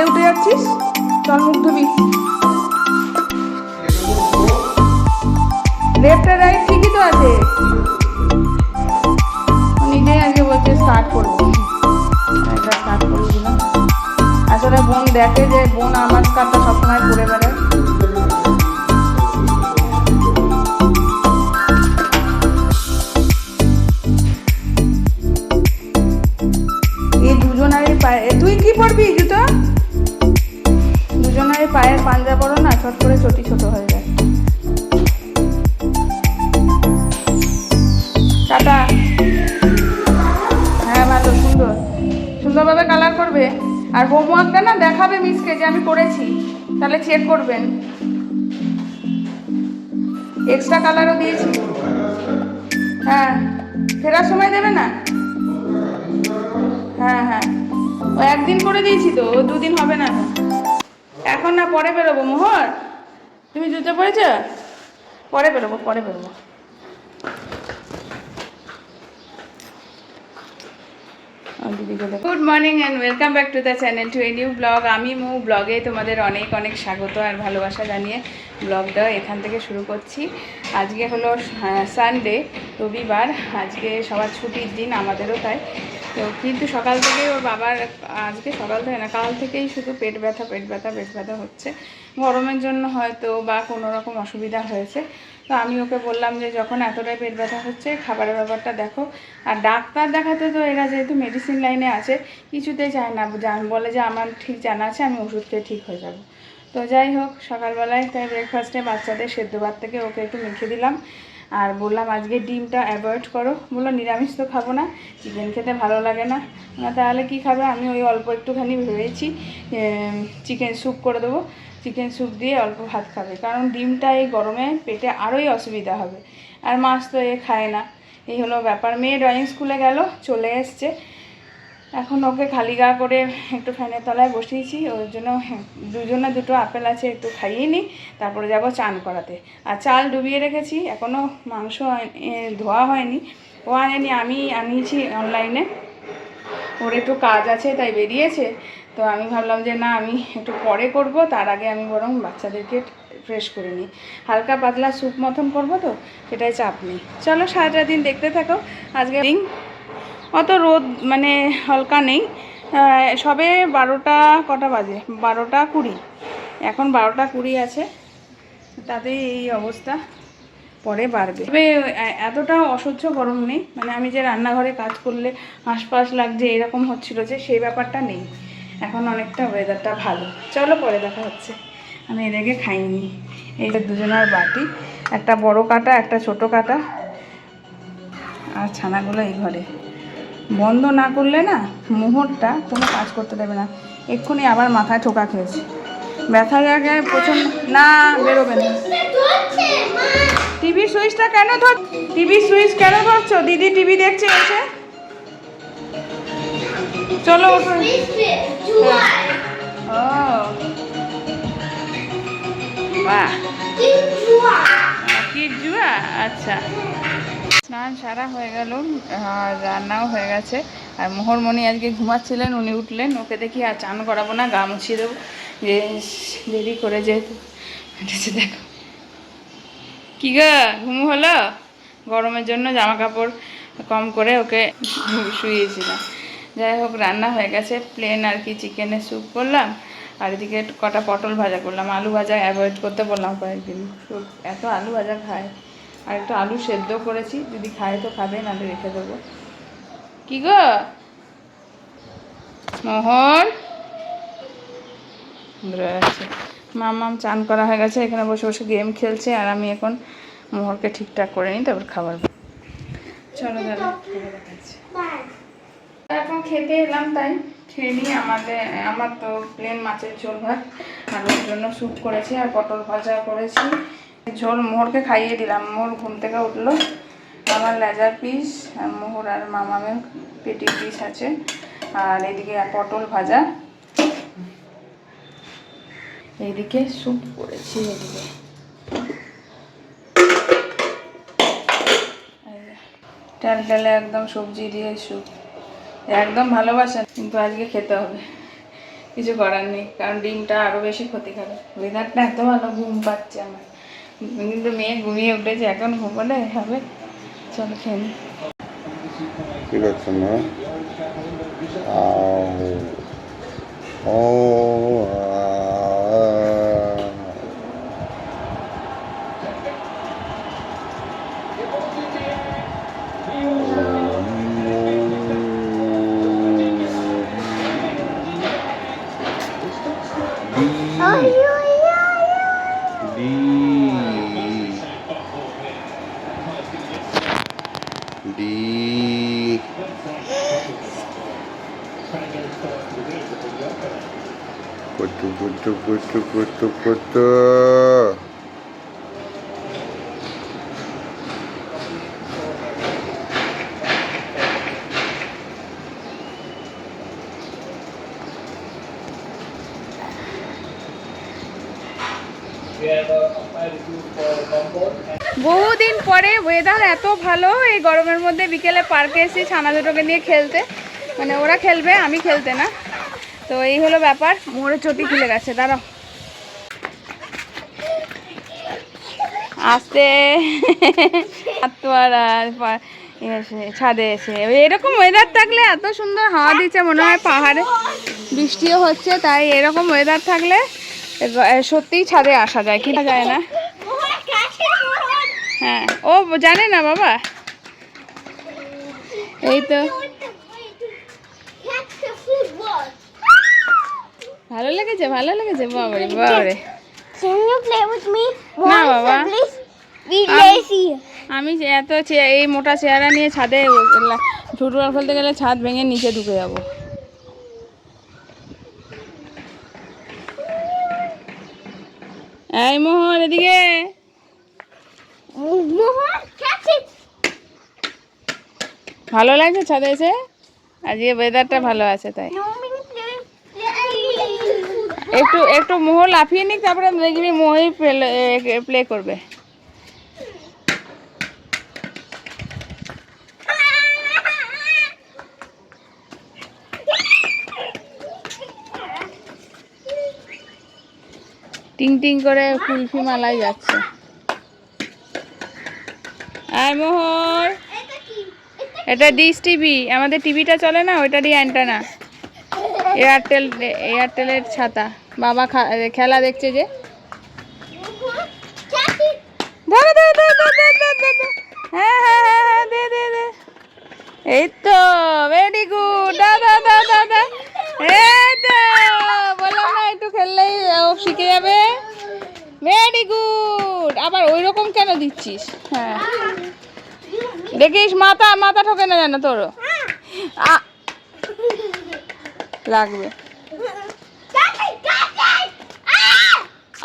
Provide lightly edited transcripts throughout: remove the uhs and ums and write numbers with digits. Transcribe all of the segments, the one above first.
উঠে যাচ্ছিস? চল মুখ ধুবি। লেফট আর রাইট ঠিকই তো আছে। নিজেই আজকে বলছে স্টার্ট করবো, একটা স্টার্ট করে দিলাম। আসলে বোন দেখে যে বোন আমার স্কার্টটা সবসময় পরে বেড়ায়। এই দুজনারই পায়ে, তুই কি পরবি জুতো? দুজনারই পায়ের পাঞ্জা পরো না, ছোট করে চটি ছোট হয়ে যায়। টাটা। হ্যাঁ ভালো, সুন্দর সুন্দরভাবে কালার করবে। আর হোমওয়ার্কটা না দেখাবে মিসকে যে আমি করেছি, তাহলে চেক করবেন। এক্সট্রা কালারও দিয়েছি। হ্যাঁ, ফেরার সময় দেবে না? হ্যাঁ হ্যাঁ, ও একদিন করে দিয়েছি তো, ও দুদিন হবে না। এখন না, পরে বেরোবো। মোহর, তুমি জুতো পরেছ? পরে বেরোবো, পরে বেরোবো। Good morning and welcome back to the channel to a new blog. আমি মৌ ব্লগে তোমাদের অনেক অনেক স্বাগত আর ভালোবাসা জানিয়ে ব্লগটা এখান থেকে শুরু করছি। আজকে হলো সানডে, রবিবার। আজকে সবার ছুটির দিন, আমাদেরও তাই। তো কিন্তু সকাল থেকে ওর বাবার, আজকে সকাল থেকে না, কাল থেকেই শুধু পেট ব্যথা হচ্ছে। গরমের জন্য হয়তো বা কোনো রকম অসুবিধা হয়েছে। তো আমি ওকে বললাম যে যখন এতটাই পেট ব্যথা হচ্ছে, খাবারের ব্যাপারটা দেখো। আর ডাক্তার দেখাতে তো এরা যেহেতু মেডিসিন লাইনে আছে, কিছুতেই চায় না, বলে যে আমার ঠিক জানা আছে, আমি ওষুধ খেয়ে ঠিক হয়ে যাব। তো যাই হোক, সকালবেলায় তাই ব্রেকফাস্টে বাচ্চাদের সেদ্ধ ভাত থেকে ওকে একটু মেখে দিলাম। আর বললাম আজকে ডিমটা অ্যাভয়েড করো। বললো নিরামিষ তো খাবো না, চিকেন খেতে ভালো লাগে না। তাহলে কি খাবে? আমি ওই অল্প একটুখানি ভেবেছি চিকেন স্যুপ করে দেবো। চিকেন স্যুপ দিয়ে অল্প ভাত খাবে, কারণ ডিমটা এই গরমে পেটে আরোই অসুবিধা হবে। আর মাছ তো এ খায় না, এই হলো ব্যাপার। মেয়ে ড্রয়িং স্কুলে গেল, চলে এসছে। এখন ওকে খালি গা করে একটু ফ্যানের তলায় বসিয়েছি। ওর জন্য দুজনে দুটো আপেল আছে, একটু খাইয়ে নিই, তারপরে যাব চান করাতে। আর চাল ডুবিয়ে রেখেছি, এখনও মাংস ধোয়া হয়নি, ও আনেনি, আমি আনিয়েছি অনলাইনে। ওর একটু কাজ আছে তাই বেরিয়েছে। তো আমি ভাবলাম যে না, আমি একটু পরে করব, তার আগে আমি বরং বাচ্চাদেরকে ফ্রেশ করে নিই। হালকা পাতলা স্যুপ মতন করবো, তো সেটাই চাপ নেই। চলো সারাটা দিন দেখতে থাকো। আজকে অত রোদ মানে হালকা নেই, সবে 12টা, কটা বাজে 12টা 20, এখন 12টা 20 আছে। তাতে এই অবস্থা, পরে বাড়বে। তবে এতটাও অসহ্য গরম নেই, মানে আমি যে রান্নাঘরে কাজ করলে হাঁসফাঁস লাগছে এরকম হচ্ছিল, যে সেই ব্যাপারটা নেই। এখন অনেকটা ওয়েদারটা ভালো। চলো পরে দেখা হচ্ছে। আমি এদেরকে খাইনি। এই যে দুজনের বাটি, একটা বড় কাটা, একটা ছোট কাটা। আর ছানাগুলো এই ঘরে বন্ধ না করলে না, মোহরটা কোনো কাজ করতে দেবে না। এক্ষুনি আবার মাথায় ঠোকা খেয়েছে, ব্যথা জায়গায় প্রচন্ড। না, বেরোবে না। টিভি সুইচটা কেন ধর, টিভি সুইচ কেন ধরছো? দিদি টিভি দেখছে এসে। চলো ওঠো। ও বাহ, কি জুয়া। আচ্ছা, স্নান সারা হয়ে গেল আর রান্নাও হয়ে গেছে। আর মোহরমণি আজকে ঘুমাচ্ছিলেন, উনি উঠলেন। ওকে দেখি আর চান করাবো না, গা মুছিয়ে দেবো, যে দেরি করে যেহেতু। দেখো কি গো, ঘুম হলো? গরমের জন্য জামা কাপড় কম করে ওকে শুয়েছিলাম। যাই হোক, রান্না হয়ে গেছে। প্লেন আর কি চিকেনের স্যুপ করলাম, আর এদিকে কটা পটল ভাজা করলাম। আলু ভাজা অ্যাভয়েড করতে বললাম কয়েকদিন, এত আলু ভাজা খায়। আর একটু আলু সেদ্ধ করেছি, যদি খায় তো খাবে, নাহলে রেখে দেবো। কি গো মোহর? আছে মামাম চান করা হয়ে গেছে, এখানে বসে বসে গেম খেলছে। আর আমি এখন মোহরকে ঠিকঠাক করে নিই, তারপর খাবার। চলো দাদা, এখন খেতে এলাম, তাই খেয়ে নিই। আমার তো প্লেন মাছের ঝোল ভাত, আর ওর জন্য স্যুপ করেছি আর পটল ভাজা করেছি। ঝোল মোহরকে খাইয়ে দিলাম। মোহর ঘুম থেকে উঠলো। আমার লেজার পিস, আর মোহর আর মামামের পেটি পিস আছে। আর এদিকে পটল ভাজা, এইদিকে স্যুপ করেছি। এদিকে টালটালে একদম সবজি দিয়ে স্যুপ, একদম ভালোবাসেন, কিন্তু আজকে খেতে হবে। কিছু করার নেই, কারণ ডিমটা আরও বেশি ক্ষতি করে। ওয়েদারটা এত ভালো, ঘুম পাচ্ছে আমার, কিন্তু মেয়ে ঘুমিয়ে উঠেছে, এখন ঘুমোলে হবে। চলো খেয়ে নি। কি করছো না? ও Putu putu putu putu putu. বহুদিন পরে ওয়েদার এত ভালো, এই গরমের মধ্যে বিকেলে পার্কে এসেছি ছানা দুটোকে নিয়ে খেলতে। মানে ওরা খেলবে, আমি খেলতে না। তো এই হলো ব্যাপার। মোড়ে চটি খুলে গেছে, দাঁড়াও আসতে। ছাদে এসে এরকম ওয়েদার থাকলে, এত সুন্দর হাওয়া দিচ্ছে, মনে হয় পাহাড়ে বৃষ্টিও হচ্ছে। তাই এরকম ওয়েদার থাকলে সত্যিই ছাদে আসা যায়, কি যায় না। হ্যাঁ, ও জানে না বাবা। এই তো ভালো লেগেছে, ভালো লেগেছে। বাবারে বাবারে, না বাবা, আমি এত এই মোটা চেহারা নিয়ে ছাদে ফুটবল খেলতে গেলে ছাদ ভেঙে নিচে ঢুকে যাবো। এই মোহন এদিকে। ভালো লাগছে ছাদে এসে, আজকে ওয়েদারটা ভালো আছে তাই। একটু একটু মোহ লাফিয়ে নিক, তারপরে দেখবি মোহই প্লে করবে। টিং টিং করে কুলফি মালাই যাচ্ছে। আর মোহর, এটা ডিশ টিভি, আমাদের টিভিটা চলে না, ওইটারই অ্যান্টেনা। এয়ারটেলের ছাতা। বাবা খেলা দেখছে যে। হ্যাঁ হ্যাঁ হ্যাঁ, দে দে দে। এই তো ভেরি গুড, দাদা দাদা দাদা। এই তো বললাম না, একটু খেললেই ও শিখে যাবে। Very good. আবার ওই রকম কেন দিচ্ছিস? হ্যাঁ দেখিস, মাথা মাথা ঠকে না যেন তোর লাগবে।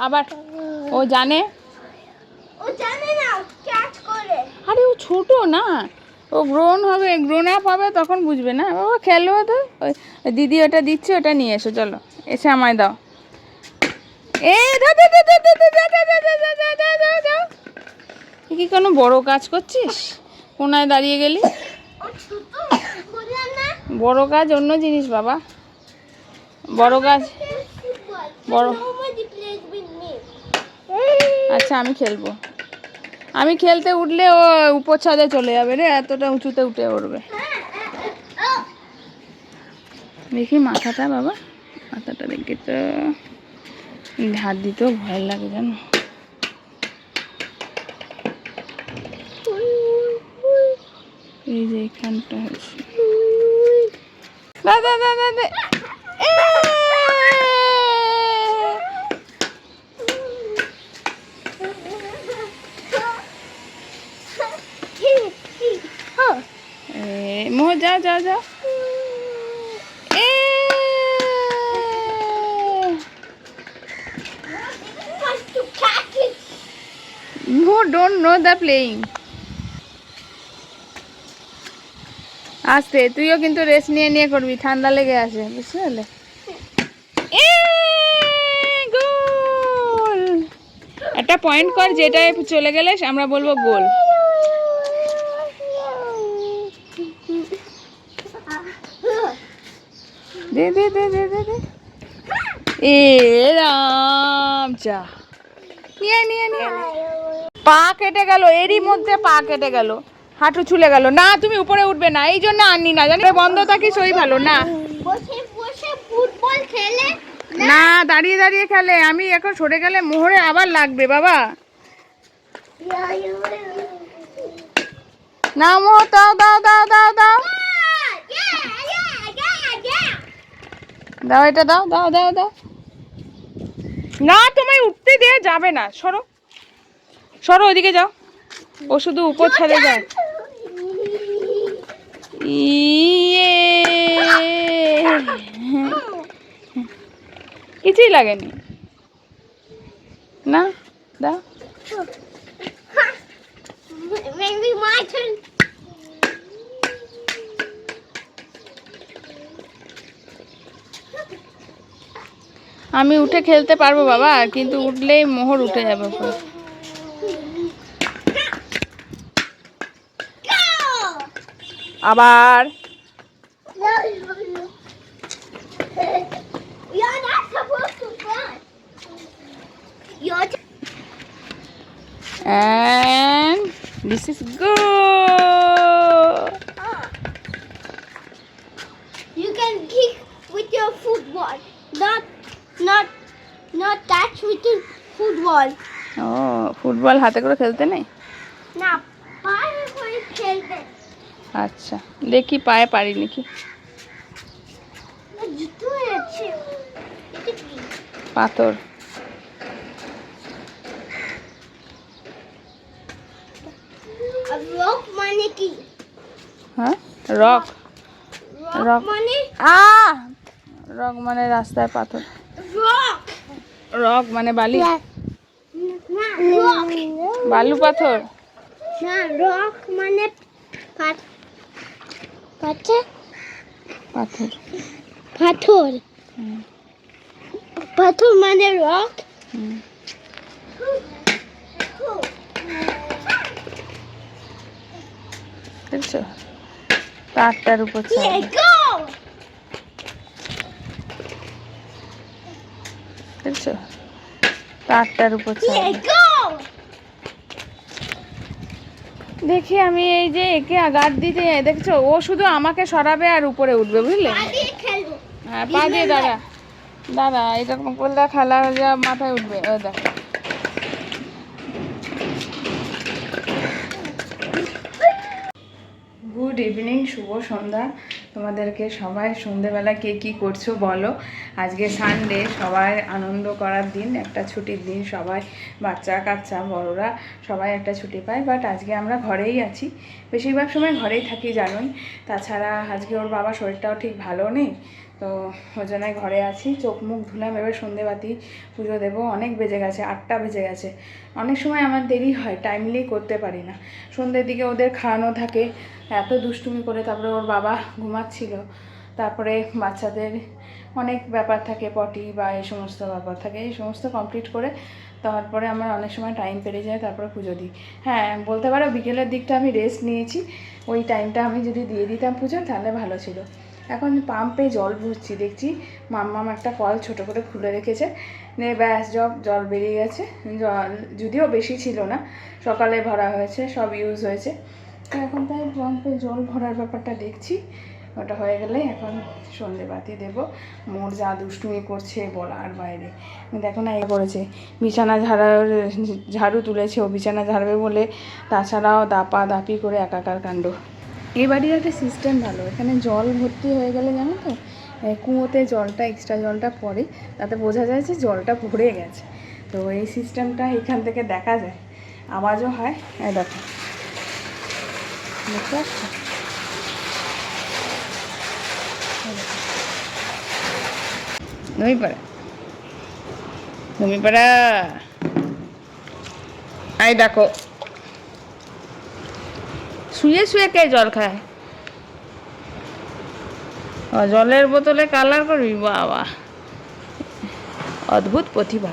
আবার ও জানে, আরে ও ছোট না, ও গ্রোন হবে, গ্রোন আপ হবে, তখন বুঝবে না। বাবা খেলবে তো। ওই দিদি ওটা দিচ্ছে, ওটা নিয়ে এসো, চলো এসে আমায় দাও। কি কোনো বড় কাজ করছিস? কোনায় দাঁড়িয়ে গেলি? বড় কাজ অন্য জিনিস বাবা, বড় কাজ বড়। আচ্ছা আমি খেলবো, আমি খেলতে উঠলে ও উপর ছাদে চলে যাবে রে, এতটা উঁচুতে উঠে উঠবে। দেখি মাথাটা বাবা, মাথাটা দেখি তো, হাত দিতেও ভয় লাগে জানো। এই যে এখানটা হচ্ছে দাদা দাদা দাদা। মোহ যাও যাও যাও। No, don't know the playing. আস্তে, তুইও কিন্তু রেস্ট নিয়ে নিয়ে করবি, ঠান্ডা লেগে আসে, বুঝতে পারলে? গোল। একটা পয়েন্ট কর, যেটা চলে গেলে আমরা বলবো গোল। দে দে দে দে দে দে। এ রাম যা নিয়ে নিয়ে নিয়ে পা কেটে গেল, এরই মধ্যে পা কেটে গেল, হাঁটু ছুলে গেল। না তুমি উপরে উঠবে না, এই জন্য আননি না, জানি বন্ধ থাকিস ওই ভালো না। বসে বসে ফুটবল খেলে না দাঁড়িয়ে দাঁড়িয়ে খেলে, আমি এখন সরে গেলে মোহরে আবার লাগবে বাবা। না মোহর দাও দাও দাও দাও দাও দাও, এটা দাও দাও দাও দাও। না তোমায় উঠতে দেয়া যাবে না, সরো সরো ওদিকে যাও, ও শুধু উপর ছাড়ে যায়। ইয়ে কিছুই লাগেনি না, দাও। Maybe my turn. আমি উঠে খেলতে পারবো বাবা, কিন্তু উঠলেই মোহর উঠে যাবে উপরে। আবার You're not supposed to run. You're and this is good. You can kick with your football, not touch with your football. ও ফুটবল হাতে করে খেলতে নেই? না পায়ে করে খেলবে। আচ্ছা দেখি পায়ে পারি নাকি। জুতো আছে। এটা কি? পাথর। রক মানে কি? হ্যাঁ রক, রক রক মানে রক মানে রাস্তায় পাথর, রক। রক মানে বালি, না রক। বালু পাথর। না রক মানে পাথর। পাথর পাথর পাথর মানে রক। হুম। দেখছো তারটার উপর ছাড়বে, দেখছো তারটার উপর ছাড়বে। দেখি আমি এই যে একে গার্ড দিতে যাই, দেখছো ও শুধু আমাকে সরাবে আর উপরে উঠবে, বুঝলে? হ্যাঁ পা দিয়ে দাঁড়া দাঁড়া, এরকম করলে খেলা যা মাথায় উঠবে। ও দেখো গুড ইভিনিং, শুভ সন্ধ্যা তোমাদেরকে। সবাই সন্ধ্যেবেলা কে কী করছো বলো। আজকে সানডে, সবাই আনন্দ করার দিন, একটা ছুটির দিন, সবাই বাচ্চা কাচ্চা বড়রা সবাই একটা ছুটি পায়। বাট আজকে আমরা ঘরেই আছি, বেশিরভাগ সময় ঘরেই থাকি জানোই। তাছাড়া আজকে ওর বাবা শরীরটাও ঠিক ভালো নেই, তো ওই জন্য ঘরে আছি। চোখ মুখ ধুলাম, এবার সন্ধেবাতি পুজো দেবো। অনেক বেজে গেছে, 8টা বেজে গেছে। অনেক সময় আমার দেরি হয়, টাইমলি করতে পারি না। সন্ধ্যের দিকে ওদের খাওয়ানো থাকে, এত দুষ্টুমি করে। তারপরে ওর বাবা ঘুমাচ্ছিল, তারপরে বাচ্চাদের অনেক ব্যাপার থাকে, পটি বা এই সমস্ত ব্যাপার থাকে, এই সমস্ত কমপ্লিট করে তারপরে আমার অনেক সময় টাইম পেরিয়ে যায়, তারপরে পুজো দিই। হ্যাঁ বলতে পারো বিকেলের দিকটা আমি রেস্ট নিয়েছি, ওই টাইমটা আমি যদি দিয়ে দিতাম পুজো তাহলে ভালো ছিল। এখন পাম্পে জল ভরছি, দেখছি মাম্মাম একটা কল ছোটো করে খুলে রেখেছে, ব্যাস জল বেরিয়ে গেছে। জল যদিও বেশি ছিল না, সকালে ভরা হয়েছে, সব ইউজ হয়েছে। তো এখন তাই পাম্পে জল ভরার ব্যাপারটা দেখছি, ওটা হয়ে গেলে এখন সন্ধেবাতি দেবো। মোর যা দুষ্টুমি করছে বলার বাইরে। দেখো না, করেছে বিছানা ঝাড়ু তুলেছে, ও বিছানা ঝাড়বে বলে, তাছাড়াও দাপি করে একাকার কাণ্ড। এই বাড়ির একটা সিস্টেম ভালো, এখানে জল ভর্তি হয়ে গেলে জানো তো, কুয়োতে জলটা এক্সট্রা জলটা পড়ে, তাতে বোঝা যায় যে জলটা ভরে গেছে। তো এই সিস্টেমটা এখান থেকে দেখা যায়, আওয়াজও হয়। দেখো দেখতে পাচ্ছ, নমিপাড়া আই দেখো শুয়ে শুয়ে কে জল খায়। জলের বোতলে কালার করবি, বাবা অদ্ভুত প্রতিভা।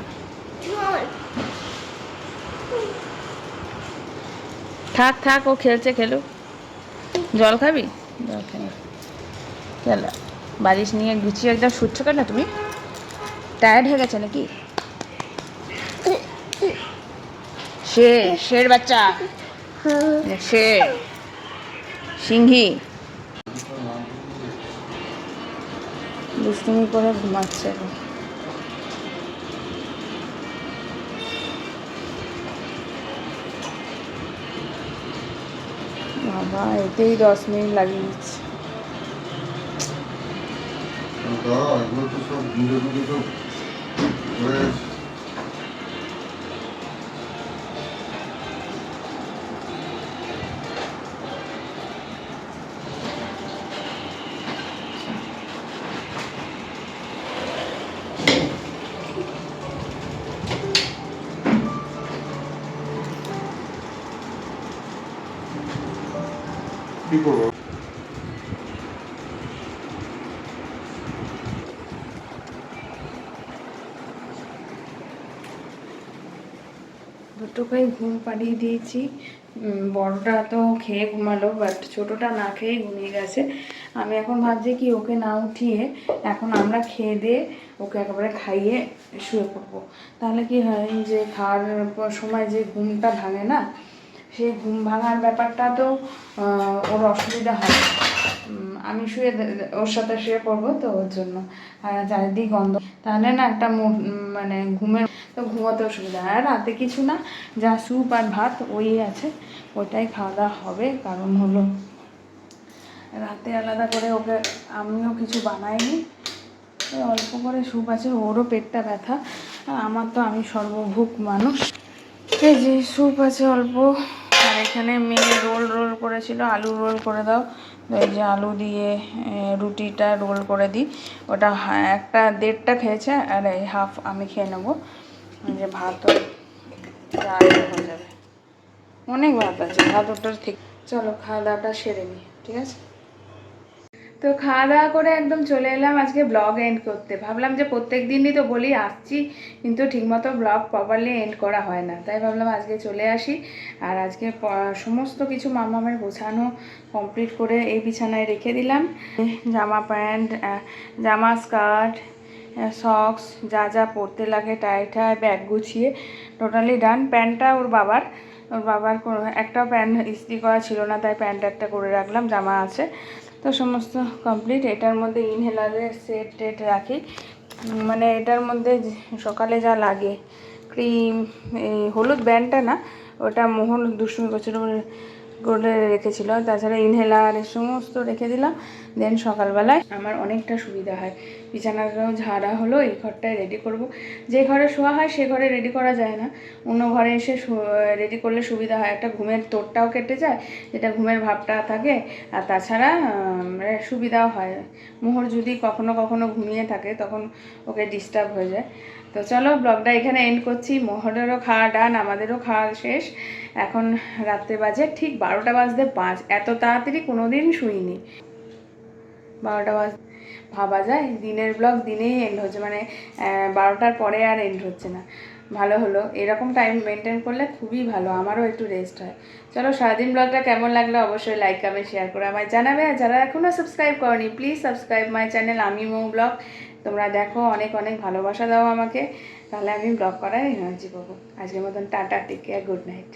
থাক থাক, ও খেলছে খেলুক। জল খাবি? জল খাবি, চলো বালিশ নিয়ে গুছিয়ে একদম শুচ্ছ কেন তুমি? টায়ার্ড হয়ে গেছে নাকি? শের বাচ্চা, শের, সিংহী দুষ্টুমি করে ঘুমাচ্ছে এখন। বাবা এতেই 10 মিনিট লাগিয়ে দিচ্ছে। এগুলো তো সব ঘুরে ঘুরে সব হয়ে গেছে। কি করবো? দুটোকেই ঘুম পাড়িয়ে দিয়েছি। বড়টা তো খেয়ে ঘুমালো, বাট ছোটোটা না খেয়েই ঘুমিয়ে গেছে। আমি এখন ভাবছি কি ওকে না উঠিয়ে এখন আমরা খেয়ে দিয়ে ওকে একেবারে খাইয়ে শুয়ে পড়বো। তাহলে কি হয় যে খাওয়ার সময় যে ঘুমটা ভাঙে না, সেই ঘুম ভাঙার ব্যাপারটা তো ওর অসুবিধা হয়। আমি ওর সাথে শুয়ে পড়বো তো ওর জন্য, আর চারিদিক গন্ধ, তাহলে না একটা মানে ঘুমের তো ঘুমোতে অসুবিধা হয়। আর রাতে কিছু না, যা স্যুপ আর ভাত ওই আছে, ওটাই খাওয়া দাওয়া হবে। কারণ হলো রাতে আলাদা করে ওকে আমিও কিছু বানাইনি, অল্প করে স্যুপ আছে, ওরও পেটটা ব্যথা, আর আমার তো আমি সর্বভুক মানুষ। এই যে স্যুপ আছে অল্প, আর এখানে মেয়ে রোল করেছিল, আলু রোল করে দাও। এই যে আলু দিয়ে রুটিটা রোল করে দিই, ওটা একটা 1.5টা খেয়েছে, আর এই হাফ আমি খেয়ে নেবো। যে ভাতও হয়ে যাবে, অনেক ভাত আছে, ভাত ওটার ঠিক। চলো খাওয়া দাওয়াটা সেরে নিই, ঠিক আছে? তো খাওয়া দাওয়া করে একদম চলে এলাম আজকে ব্লগ এন্ড করতে। ভাবলাম যে প্রত্যেক দিনই তো বলি আসছি, কিন্তু ঠিকমতো ব্লগ প্রপারলি এন্ড করা হয় না, তাই ভাবলাম আজকে চলে আসি। আর আজকে সমস্ত কিছু মামামের গোছানো কমপ্লিট করে এই বিছানায় রেখে দিলাম। জামা প্যান্ট, জামা স্কার্ট, সক্স, যা যা পরতে লাগে, টাই ব্যাগ গুছিয়ে টোটালি ডান। প্যান্টটা ওর বাবার একটা প্যান্ট ইস্ত্রি করা ছিল না, তাই প্যান্ট একটা করে রাখলাম, জামা আছে তো সমস্ত কমপ্লিট। এটার মধ্যে ইনহেলারের সেট টেট রাখি, মানে এটার মধ্যে সকালে যা লাগে, ক্রিম, এই হলুদ ব্যান্ডটা না, ওটা মোহন দুষ্টুমি করে রেখেছিল, তাছাড়া ইনহেলার সমস্ত রেখে দিলাম। দেন সকালবেলায় আমার অনেকটা সুবিধা হয়। বিছানাটাও ঝাড়া হলো, এই ঘরটায় রেডি করব। যে ঘরে শোয়া হয় সে ঘরে রেডি করা যায় না, অন্য ঘরে এসে রেডি করলে সুবিধা হয়, একটা ঘুমের তোড়টাও কেটে যায়, যেটা ঘুমের ভাবটা থাকে, আর তাছাড়া সুবিধাও হয়। মোহর যদি কখনো কখনো ঘুমিয়ে থাকে তখন ওকে ডিস্টার্ব হয়ে যায়। তো চলো ব্লগটা এখানে এন্ড করছি। মোহরেরও খাওয়া ডান, আমাদেরও খাওয়া শেষ। এখন রাত্রে বাজে ঠিক 12টা বাজতে 5, এত তাড়াতাড়ি কোনো দিন শুইনি। 12টা ভাবা যায় দিনের ব্লগ দিনেই এন্ড হচ্ছে, মানে 12টার পরে আর এন্ড হচ্ছে না। ভালো হলো, এরকম টাইম মেনটেন করলে খুবই ভালো, আমারও একটু রেস্ট হয়। চলো সারাদিন ব্লগটা কেমন লাগলো অবশ্যই লাইক কমেন্ট শেয়ার করে আমায় জানাবে। আর যারা এখনও সাবস্ক্রাইব করনি প্লিজ সাবস্ক্রাইব মাই চ্যানেল আমি মৌ ব্লগ। তোমরা দেখো, অনেক অনেক ভালোবাসা দাও আমাকে, তাহলে আমি ব্লগ করার এনার্জি পাবো। আজকের মতন tata, take care, good night.